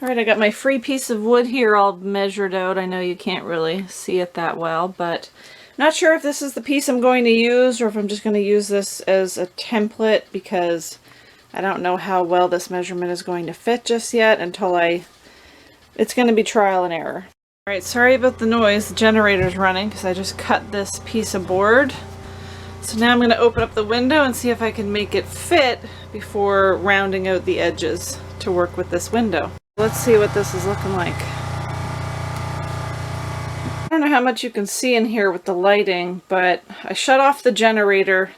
Alright, I got my free piece of wood here all measured out. I know you can't really see it that well, but I'm not sure if this is the piece I'm going to use or if I'm just going to use this as a template because I don't know how well this measurement is going to fit just yet until it's going to be trial and error. Alright, sorry about the noise. The generator's running because I just cut this piece of board. So now I'm going to open up the window and see if I can make it fit before rounding out the edges to work with this window. Let's see what this is looking like. I don't know how much you can see in here with the lighting, but I shut off the generator.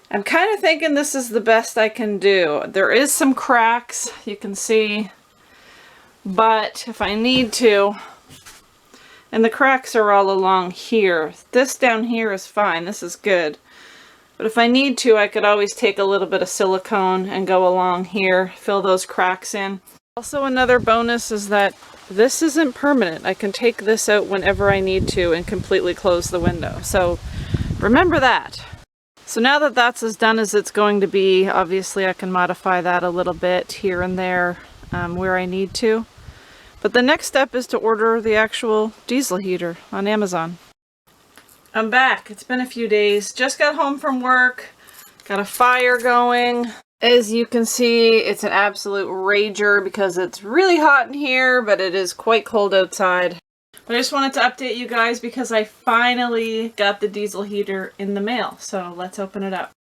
I'm kind of thinking this is the best I can do. There is some cracks, you can see, but if I need to, and the cracks are all along here. This down here is fine, this is good. But if I need to, I could always take a little bit of silicone and go along here, fill those cracks in. Also, another bonus is that this isn't permanent. I can take this out whenever I need to and completely close the window. So remember that. So now that that's as done as it's going to be, obviously I can modify that a little bit here and there where I need to. But the next step is to order the actual diesel heater on Amazon. I'm back. It's been a few days. Just got home from work. Got a fire going. As you can see, it's an absolute rager because it's really hot in here, but it is quite cold outside. But I just wanted to update you guys because I finally got the diesel heater in the mail. So let's open it up.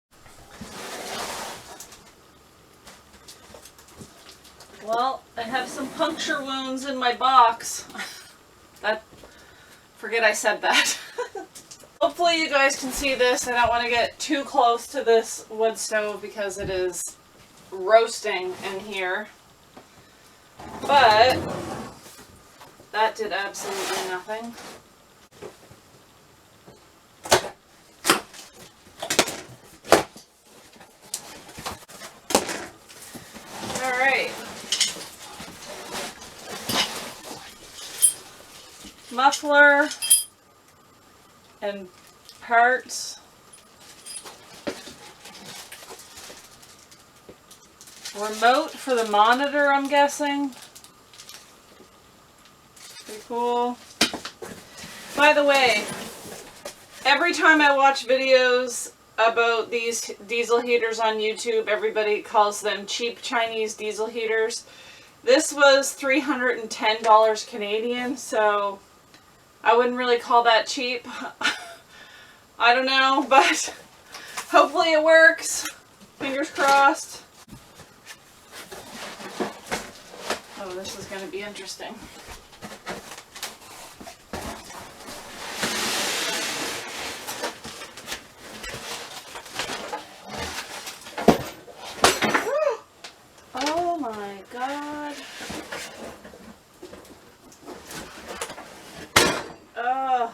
Well, I have some puncture wounds in my box. Forget I said that. Hopefully you guys can see this. I don't want to get too close to this wood stove because it is roasting in here. But that did absolutely nothing. Alright. Muffler and parts. Remote for the monitor, I'm guessing. Pretty cool. By the way, every time I watch videos about these diesel heaters on YouTube, everybody calls them cheap Chinese diesel heaters. This was $310 Canadian, so I wouldn't really call that cheap. I don't know, but hopefully it works. Fingers crossed. Oh, this is going to be interesting. Oh my God. Oh.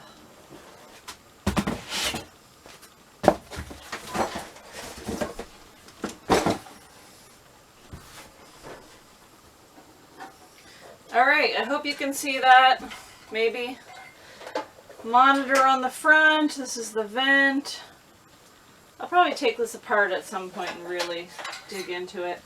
Alright, I hope you can see that. Maybe. Monitor on the front. This is the vent. I'll probably take this apart at some point and really dig into it.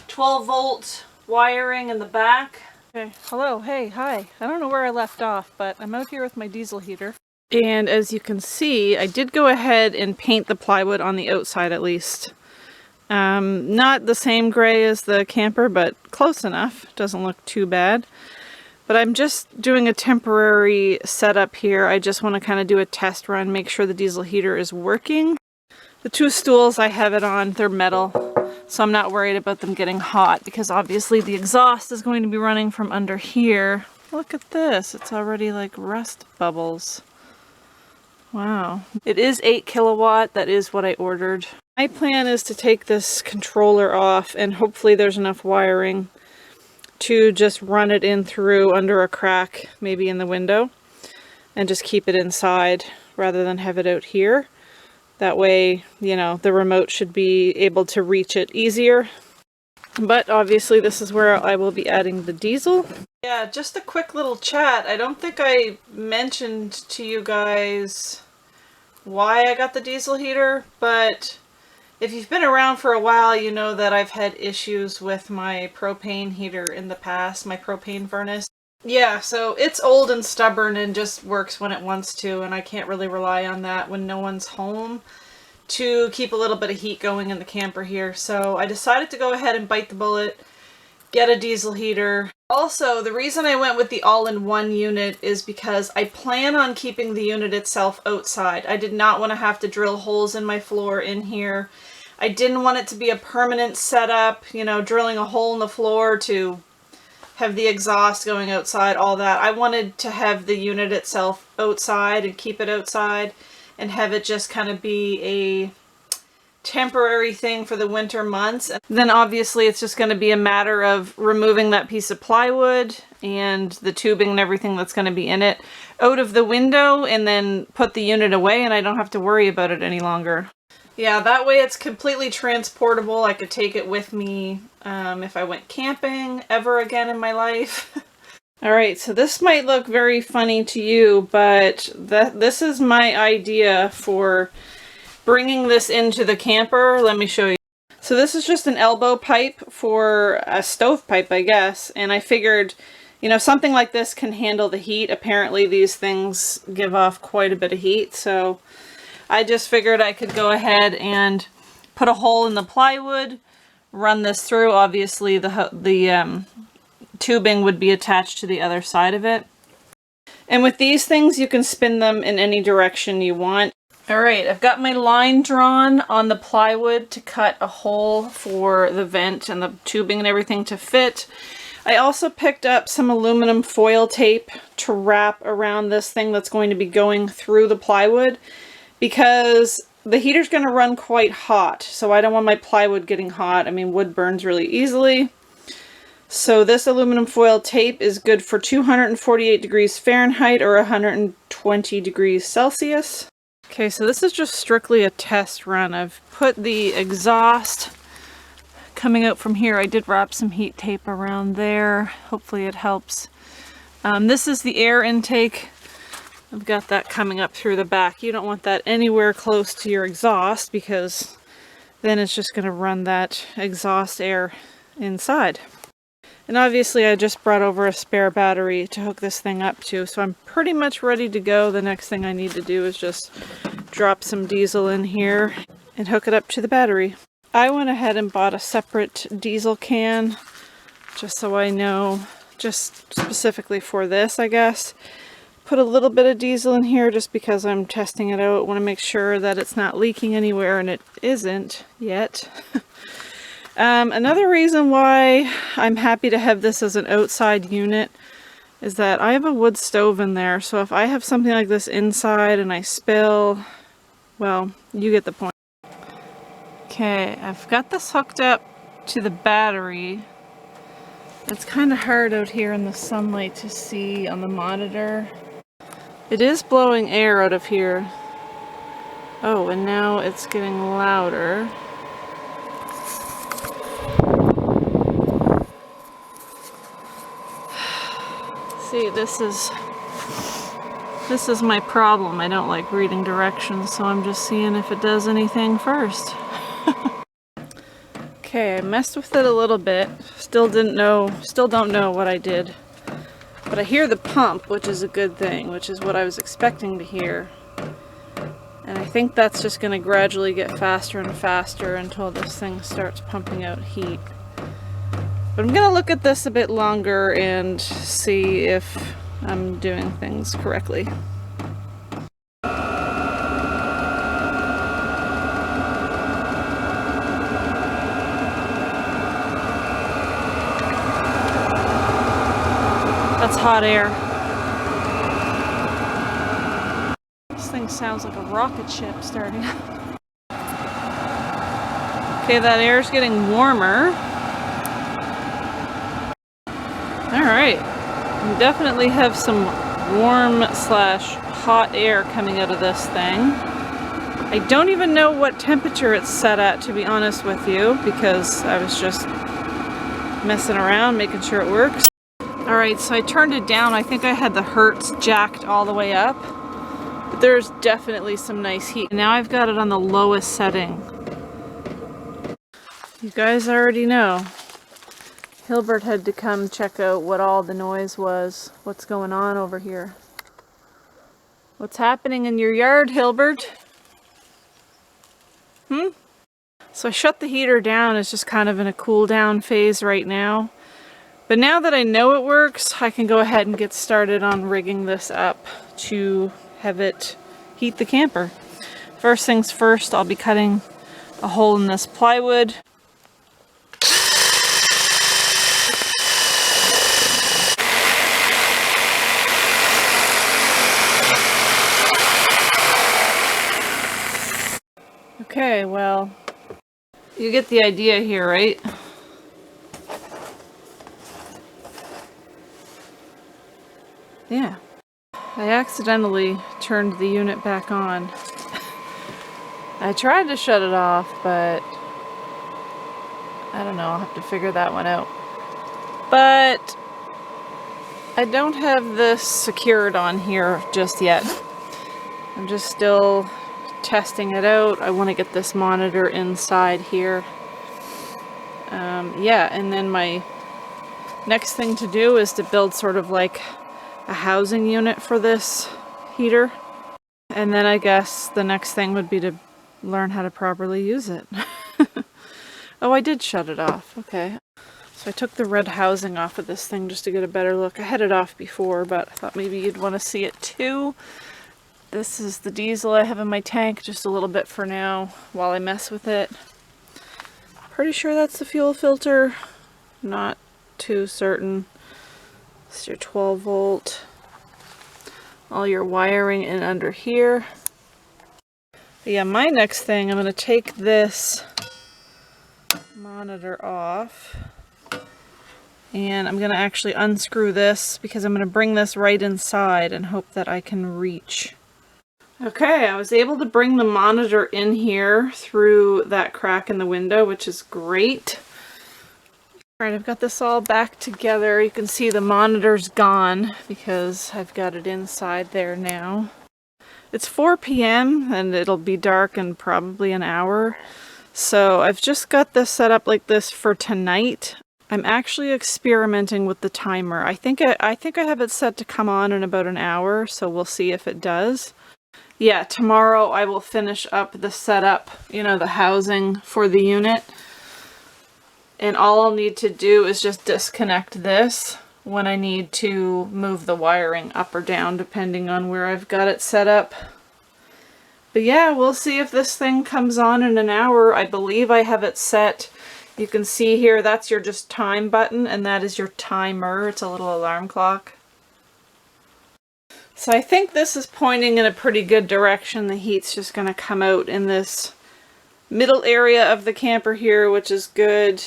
12-volt wiring in the back. Okay, hello, hey, hi. I don't know where I left off, but I'm out here with my diesel heater. And as you can see, I did go ahead and paint the plywood on the outside at least. Not the same gray as the camper, but close enough. Doesn't look too bad. But I'm just doing a temporary setup here. I just want to kind of do a test run, make sure the diesel heater is working. The two stools I have it on, they're metal, so I'm not worried about them getting hot because obviously the exhaust is going to be running from under here. Look at this, it's already like rust bubbles. Wow. It is 8 kilowatt, that is what I ordered. My plan is to take this controller off and hopefully there's enough wiring to just run it in through under a crack, maybe in the window, and just keep it inside rather than have it out here. That way, you know, the remote should be able to reach it easier. But obviously this is where I will be adding the diesel. Yeah, just a quick little chat. I don't think I mentioned to you guys why I got the diesel heater, but If you've been around for a while, you know that I've had issues with my propane heater in the past, my propane furnace. Yeah, so it's old and stubborn and just works when it wants to, and I can't really rely on that when no one's home to keep a little bit of heat going in the camper here. So I decided to go ahead and bite the bullet, get a diesel heater. Also, the reason I went with the all-in-one unit is because I plan on keeping the unit itself outside. I did not want to have to drill holes in my floor in here. I didn't want it to be a permanent setup, you know, drilling a hole in the floor to have the exhaust going outside, all that. I wanted to have the unit itself outside and keep it outside and have it just kind of be a temporary thing for the winter months. And then obviously it's just going to be a matter of removing that piece of plywood and the tubing and everything that's going to be in it out of the window and then put the unit away, and I don't have to worry about it any longer. Yeah, that way it's completely transportable. I could take it with me if I went camping ever again in my life. Alright, so this might look very funny to you, but this is my idea for bringing this into the camper. Let me show you. So this is just an elbow pipe for a stovepipe, I guess, and I figured, you know, something like this can handle the heat. Apparently these things give off quite a bit of heat, so I just figured I could go ahead and put a hole in the plywood, run this through. Obviously the tubing would be attached to the other side of it. And with these things you can spin them in any direction you want. Alright, I've got my line drawn on the plywood to cut a hole for the vent and the tubing and everything to fit. I also picked up some aluminum foil tape to wrap around this thing that's going to be going through the plywood, because the heater's going to run quite hot, so I don't want my plywood getting hot. I mean, wood burns really easily. So this aluminum foil tape is good for 248 degrees Fahrenheit or 120 degrees Celsius. Okay, so this is just strictly a test run. I've put the exhaust coming out from here. I did wrap some heat tape around there. Hopefully it helps. This is the air intake. I've got that coming up through the back. You don't want that anywhere close to your exhaust because then it's just going to run that exhaust air inside. And obviously I just brought over a spare battery to hook this thing up to, so I'm pretty much ready to go. The next thing I need to do is just drop some diesel in here and hook it up to the battery. I went ahead and bought a separate diesel can just so I know, just specifically for this, I guess. Put a little bit of diesel in here just because I'm testing it out. I want to make sure that it's not leaking anywhere, and it isn't yet. Another reason why I'm happy to have this as an outside unit is that I have a wood stove in there, so if I have something like this inside and I spill, well, you get the point. Okay, I've got this hooked up to the battery. It's kind of hard out here in the sunlight to see on the monitor. It is blowing air out of here. Oh, and now it's getting louder. See, this is my problem. I don't like reading directions, so I'm just seeing if it does anything first. Okay, I messed with it a little bit. Still don't know what I did. But I hear the pump, which is a good thing, which is what I was expecting to hear. And I think that's just going to gradually get faster and faster until this thing starts pumping out heat. But I'm going to look at this a bit longer and see if I'm doing things correctly. That's hot air. This thing sounds like a rocket ship starting. Okay, that air's getting warmer. Alright, we definitely have some warm/hot air coming out of this thing. I don't even know what temperature it's set at, to be honest with you, because I was just messing around, making sure it works. Alright, so I turned it down. I think I had the hertz jacked all the way up, but there's definitely some nice heat. Now I've got it on the lowest setting. You guys already know. Hilbert had to come check out what all the noise was. What's going on over here? What's happening in your yard, Hilbert? So I shut the heater down. It's just kind of in a cool down phase right now. But now that I know it works, I can go ahead and get started on rigging this up to have it heat the camper. First things first, I'll be cutting a hole in this plywood. Okay, well, you get the idea here, right? Yeah. I accidentally turned the unit back on. I tried to shut it off, but I don't know, I'll have to figure that one out. But I don't have this secured on here just yet. I'm just still testing it out. I want to get this monitor inside here. Yeah, and then my next thing to do is to build sort of like a housing unit for this heater. And then I guess the next thing would be to learn how to properly use it. Oh, I did shut it off. Okay. So I took the red housing off of this thing just to get a better look. I had it off before, but I thought maybe you'd want to see it too. This is the diesel I have in my tank, just a little bit for now while I mess with it. Pretty sure that's the fuel filter. Not too certain. It's your 12 volt. All your wiring in under here. But yeah, my next thing, I'm going to take this monitor off. And I'm going to actually unscrew this because I'm going to bring this right inside and hope that I can reach. Okay, I was able to bring the monitor in here through that crack in the window, which is great. Alright, I've got this all back together. You can see the monitor's gone because I've got it inside there now. It's 4 p.m. and it'll be dark in probably an hour. So I've just got this set up like this for tonight. I'm actually experimenting with the timer. I think I have it set to come on in about an hour, so we'll see if it does. Yeah, tomorrow I will finish up the setup, you know, the housing for the unit. And all I'll need to do is just disconnect this when I need to move the wiring up or down, depending on where I've got it set up. But yeah, we'll see if this thing comes on in an hour. I believe I have it set. You can see here, that's your just time button, and that is your timer. It's a little alarm clock. So I think this is pointing in a pretty good direction. The heat's just going to come out in this middle area of the camper here, which is good.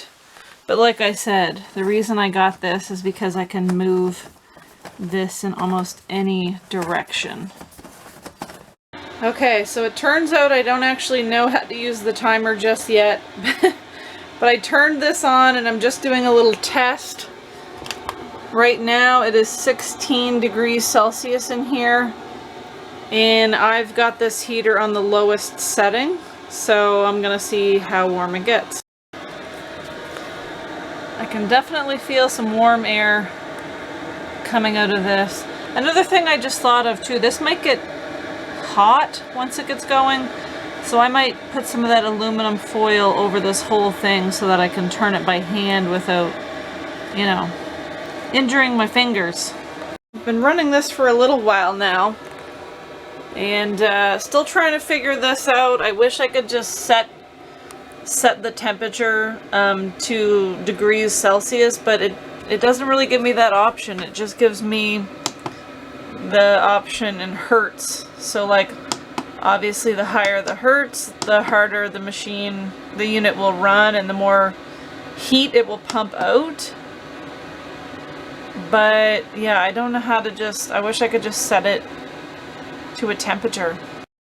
But like I said, the reason I got this is because I can move this in almost any direction. Okay, so it turns out I don't actually know how to use the timer just yet. But I turned this on and I'm just doing a little test. Right now it is 16 degrees Celsius in here. And I've got this heater on the lowest setting. So I'm going to see how warm it gets. I can definitely feel some warm air coming out of this. Another thing I just thought of too, this might get hot once it gets going. So I might put some of that aluminum foil over this whole thing so that I can turn it by hand without, you know, injuring my fingers. I've been running this for a little while now and still trying to figure this out. I wish I could just set the temperature to degrees Celsius, but it doesn't really give me that option. It just gives me the option in hertz. So like, obviously the higher the hertz, the harder the unit will run and the more heat it will pump out. But yeah, I don't know how to I wish I could just set it to a temperature.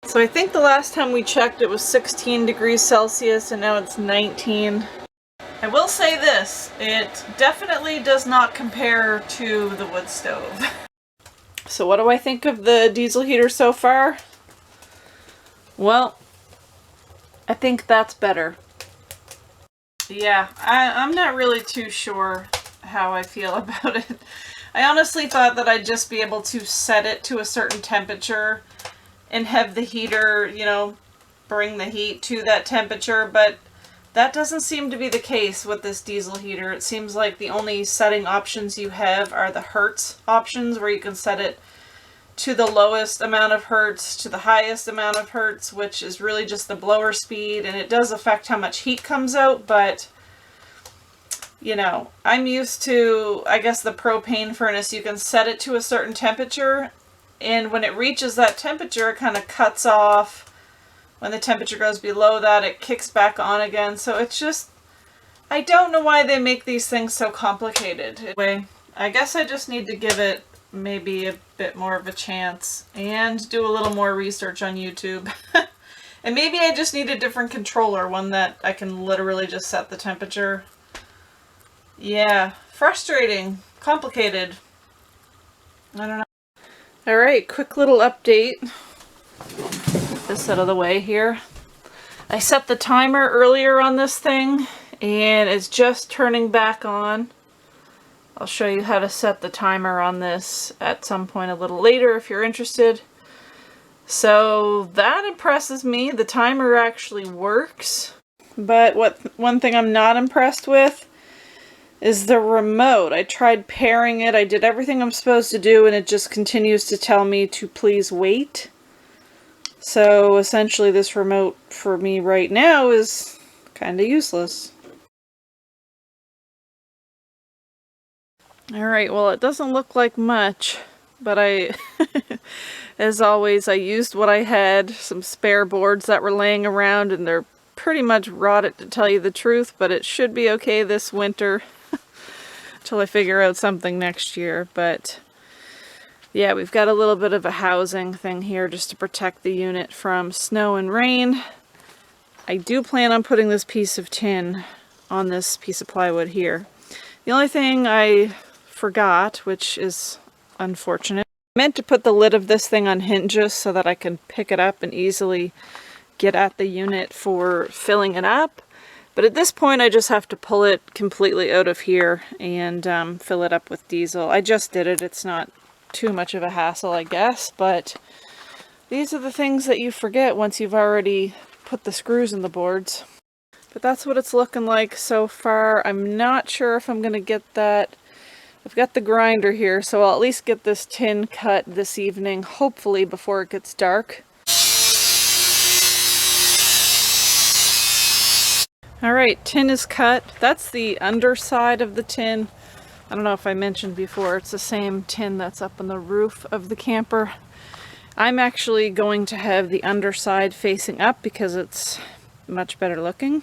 So I think the last time we checked it was 16 degrees Celsius and now it's 19. I will say this, it definitely does not compare to the wood stove. So what do I think of the diesel heater so far? Well, I think that's better. Yeah, I'm not really too sure how I feel about it. I honestly thought that I'd just be able to set it to a certain temperature and have the heater, you know, bring the heat to that temperature, but that doesn't seem to be the case with this diesel heater. It seems like the only setting options you have are the hertz options, where you can set it to the lowest amount of hertz to the highest amount of hertz, which is really just the blower speed, and it does affect how much heat comes out, but you know, I'm used to, I guess, the propane furnace. You can set it to a certain temperature, and when it reaches that temperature, it kind of cuts off. When the temperature goes below that, it kicks back on again. So it's just, I don't know why they make these things so complicated. Anyway, I guess I just need to give it maybe a bit more of a chance and do a little more research on YouTube. And maybe I just need a different controller, one that I can literally just set the temperature. Yeah, frustrating, complicated. I don't know. Alright, quick little update. Get this out of the way here. I set the timer earlier on this thing and it's just turning back on. I'll show you how to set the timer on this at some point a little later if you're interested. So that impresses me. The timer actually works. But one thing I'm not impressed with is the remote. I tried pairing it. I did everything I'm supposed to do and it just continues to tell me to please wait. So essentially this remote for me right now is kind of useless. Alright, well it doesn't look like much, but as always, I used what I had, some spare boards that were laying around, and they're pretty much rotted to tell you the truth, but it should be okay this winter until I figure out something next year. But yeah, we've got a little bit of a housing thing here just to protect the unit from snow and rain. I do plan on putting this piece of tin on this piece of plywood here. The only thing I forgot, which is unfortunate, I meant to put the lid of this thing on hinges so that I can pick it up and easily get at the unit for filling it up. But at this point I just have to pull it completely out of here and fill it up with diesel. I just did it. It's not too much of a hassle, I guess, but these are the things that you forget once you've already put the screws in the boards. But that's what it's looking like so far. I'm not sure if I'm going to get that. I've got the grinder here, so I'll at least get this tin cut this evening, hopefully before it gets dark. Alright, tin is cut. That's the underside of the tin. I don't know if I mentioned before, it's the same tin that's up on the roof of the camper. I'm actually going to have the underside facing up because it's much better looking.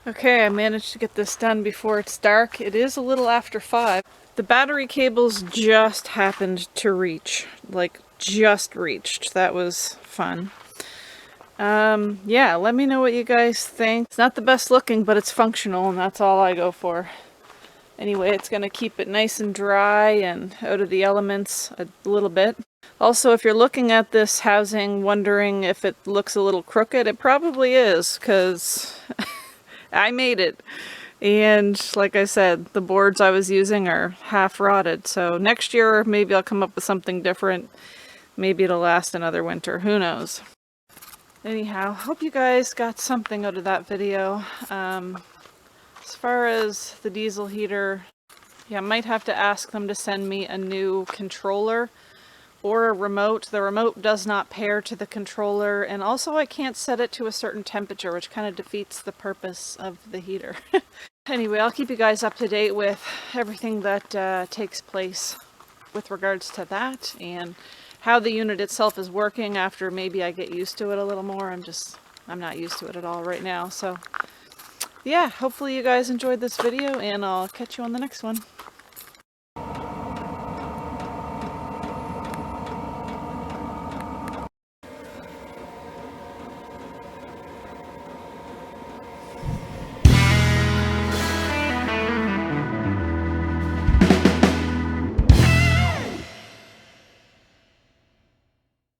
Okay, I managed to get this done before it's dark. It is a little after 5. The battery cables just happened to reach. Like, just reached. That was fun. Yeah, let me know what you guys think. It's not the best looking, but it's functional, and that's all I go for. Anyway, it's going to keep it nice and dry and out of the elements a little bit. Also, if you're looking at this housing wondering if it looks a little crooked, it probably is, because I made it. And like I said, the boards I was using are half rotted. So next year, maybe I'll come up with something different. Maybe it'll last another winter. Who knows? Anyhow, hope you guys got something out of that video. As far as the diesel heater, yeah, I might have to ask them to send me a new controller or a remote. The remote does not pair to the controller, and also I can't set it to a certain temperature, which kind of defeats the purpose of the heater. Anyway, I'll keep you guys up to date with everything that takes place with regards to that and how the unit itself is working after maybe I get used to it a little more. I'm not used to it at all right now. So yeah, hopefully you guys enjoyed this video, and I'll catch you on the next one.